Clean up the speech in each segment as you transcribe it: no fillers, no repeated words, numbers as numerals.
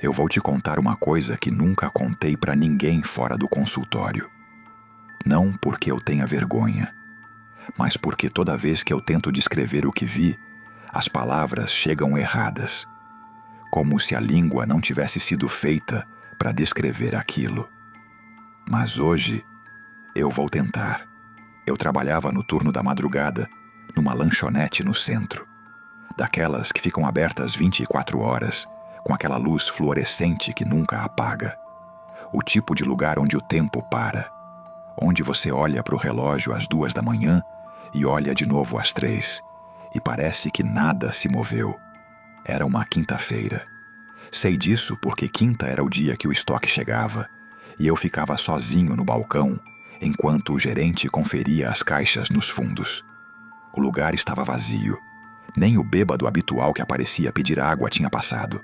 Eu vou te contar uma coisa que nunca contei para ninguém fora do consultório. Não porque eu tenha vergonha, mas porque toda vez que eu tento descrever o que vi, as palavras chegam erradas, como se a língua não tivesse sido feita para descrever aquilo. Mas hoje eu vou tentar. Eu trabalhava no turno da madrugada, numa lanchonete no centro, daquelas que ficam abertas 24 horas, com aquela luz fluorescente que nunca apaga. O tipo de lugar onde o tempo para, onde você olha para o relógio às 2 da manhã e olha de novo às 3, e parece que nada se moveu. Era uma quinta-feira. Sei disso porque quinta era o dia que o estoque chegava, e eu ficava sozinho no balcão, enquanto o gerente conferia as caixas nos fundos. O lugar estava vazio. Nem o bêbado habitual que aparecia pedir água tinha passado.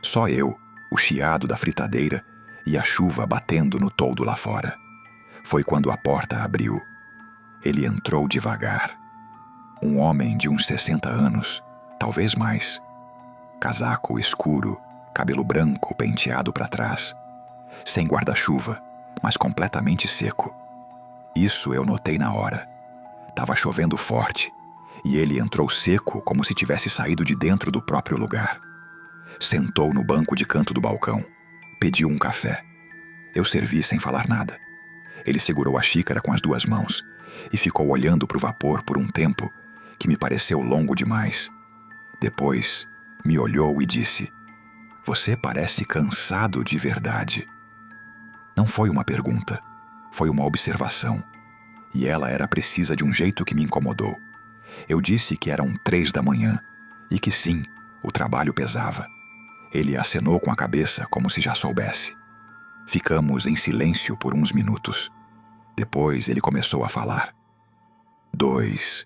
Só eu, o chiado da fritadeira e a chuva batendo no toldo lá fora. Foi quando a porta abriu. Ele entrou devagar. Um homem de uns 60 anos, talvez mais. Casaco escuro, cabelo branco penteado para trás. Sem guarda-chuva, mas completamente seco. Isso eu notei na hora. Tava chovendo forte, e ele entrou seco como se tivesse saído de dentro do próprio lugar. Sentou no banco de canto do balcão. Pediu um café. Eu servi sem falar nada. Ele segurou a xícara com as 2 mãos e ficou olhando para o vapor por um tempo que me pareceu longo demais. Depois, me olhou e disse: "Você parece cansado de verdade." Não foi uma pergunta, foi uma observação. E ela era precisa de um jeito que me incomodou. Eu disse que eram 3 da manhã e que sim, o trabalho pesava. Ele acenou com a cabeça como se já soubesse. Ficamos em silêncio por uns minutos. Depois ele começou a falar. 2.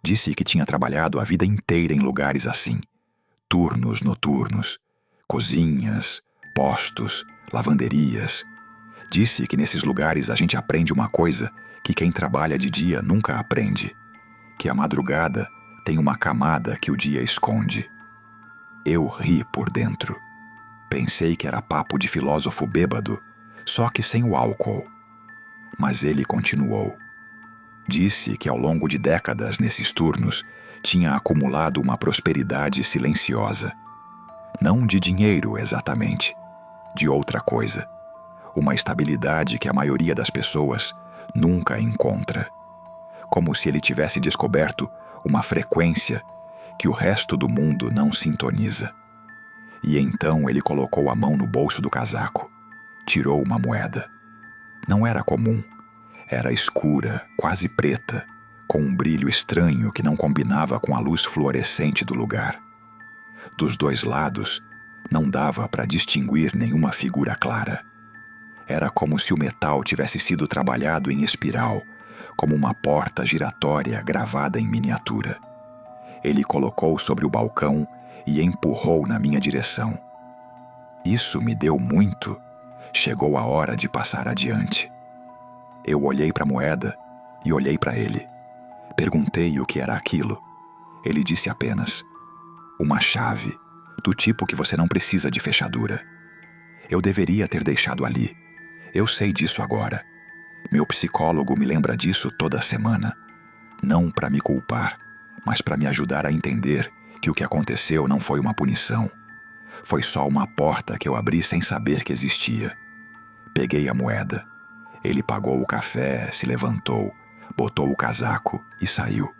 Disse que tinha trabalhado a vida inteira em lugares assim. Turnos noturnos, cozinhas, postos, lavanderias. Disse que nesses lugares a gente aprende uma coisa que quem trabalha de dia nunca aprende. Que a madrugada tem uma camada que o dia esconde. Eu ri por dentro. Pensei que era papo de filósofo bêbado, só que sem o álcool. Mas ele continuou. Disse que ao longo de décadas nesses turnos tinha acumulado uma prosperidade silenciosa. Não de dinheiro exatamente, de outra coisa. Uma estabilidade que a maioria das pessoas nunca encontra. Como se ele tivesse descoberto uma frequência que o resto do mundo não sintoniza. E então ele colocou a mão no bolso do casaco, tirou uma moeda. Não era comum, era escura, quase preta, com um brilho estranho que não combinava com a luz fluorescente do lugar. Dos 2 lados, não dava para distinguir nenhuma figura clara. Era como se o metal tivesse sido trabalhado em espiral, como uma porta giratória gravada em miniatura. Ele colocou sobre o balcão e empurrou na minha direção. Isso me deu muito. Chegou a hora de passar adiante. Eu olhei para a moeda e olhei para ele. Perguntei o que era aquilo. Ele disse apenas: "Uma chave, do tipo que você não precisa de fechadura." Eu deveria ter deixado ali. Eu sei disso agora. Meu psicólogo me lembra disso toda semana. Não para me culpar, mas para me ajudar a entender que o que aconteceu não foi uma punição. Foi só uma porta que eu abri sem saber que existia. Peguei a moeda. Ele pagou o café, se levantou, botou o casaco e saiu.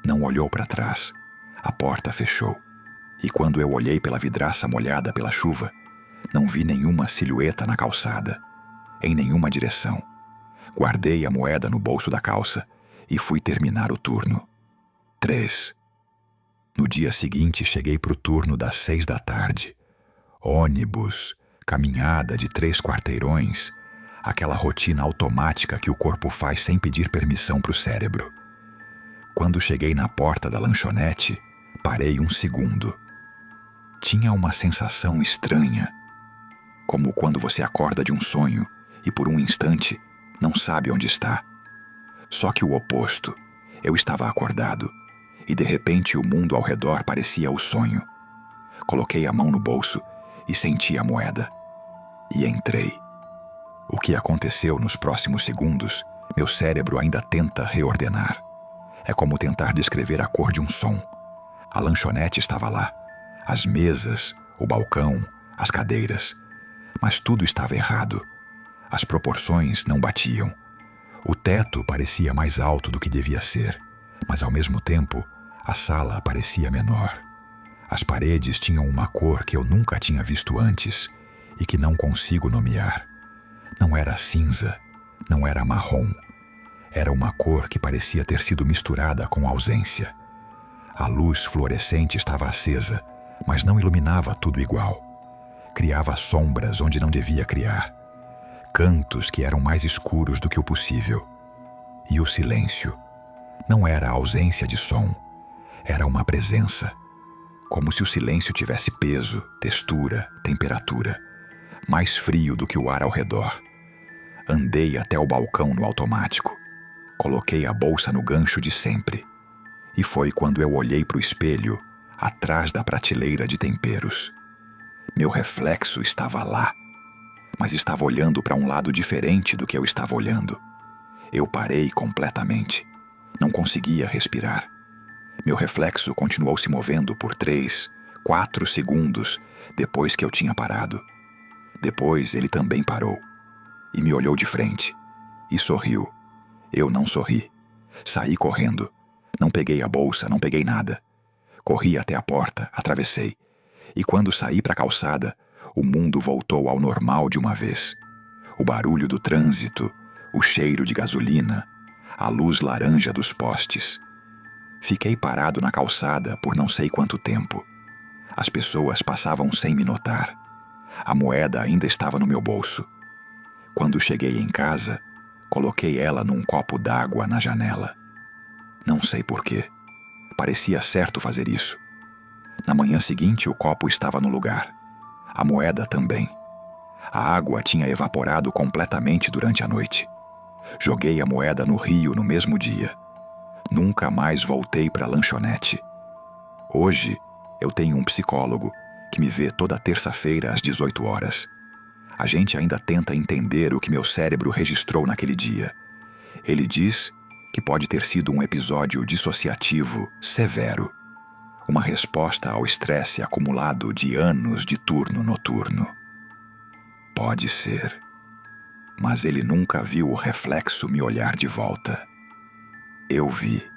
Não olhou para trás. A porta fechou. E quando eu olhei pela vidraça molhada pela chuva, não vi nenhuma silhueta na calçada, em nenhuma direção. Guardei a moeda no bolso da calça e fui terminar o turno. 3. No dia seguinte cheguei para o turno das 6 da tarde. Ônibus, caminhada de 3 quarteirões, aquela rotina automática que o corpo faz sem pedir permissão para o cérebro. Quando cheguei na porta da lanchonete, parei um segundo. Tinha uma sensação estranha, como quando você acorda de um sonho e por um instante não sabe onde está. Só que o oposto, eu estava acordado e de repente o mundo ao redor parecia o sonho. Coloquei a mão no bolso e senti a moeda. E entrei. O que aconteceu nos próximos segundos, meu cérebro ainda tenta reordenar. É como tentar descrever a cor de um som. A lanchonete estava lá, as mesas, o balcão, as cadeiras. Mas tudo estava errado. As proporções não batiam. O teto parecia mais alto do que devia ser, mas ao mesmo tempo, a sala parecia menor. As paredes tinham uma cor que eu nunca tinha visto antes e que não consigo nomear. Não era cinza, não era marrom. Era uma cor que parecia ter sido misturada com ausência. A luz fluorescente estava acesa, mas não iluminava tudo igual. Criava sombras onde não devia criar. Cantos que eram mais escuros do que o possível. E o silêncio. Não era a ausência de som. Era uma presença. Como se o silêncio tivesse peso, textura, temperatura. Mais frio do que o ar ao redor. Andei até o balcão no automático. Coloquei a bolsa no gancho de sempre. E foi quando eu olhei para o espelho, atrás da prateleira de temperos. Meu reflexo estava lá, mas estava olhando para um lado diferente do que eu estava olhando. Eu parei completamente. Não conseguia respirar. Meu reflexo continuou se movendo por 3, 4 segundos depois que eu tinha parado. Depois ele também parou. E me olhou de frente. E sorriu. Eu não sorri. Saí correndo. Não peguei a bolsa, não peguei nada. Corri até a porta, atravessei. E quando saí para a calçada, o mundo voltou ao normal de uma vez. O barulho do trânsito, o cheiro de gasolina, a luz laranja dos postes. Fiquei parado na calçada por não sei quanto tempo. As pessoas passavam sem me notar. A moeda ainda estava no meu bolso. Quando cheguei em casa, coloquei ela num copo d'água na janela. Não sei porquê. Parecia certo fazer isso. Na manhã seguinte, o copo estava no lugar. A moeda também. A água tinha evaporado completamente durante a noite. Joguei a moeda no rio no mesmo dia. Nunca mais voltei para a lanchonete. Hoje, eu tenho um psicólogo que me vê toda terça-feira às 18 horas. A gente ainda tenta entender o que meu cérebro registrou naquele dia. Ele diz que pode ter sido um episódio dissociativo severo. Uma resposta ao estresse acumulado de anos de turno noturno. Pode ser. Mas ele nunca viu o reflexo me olhar de volta. Eu vi.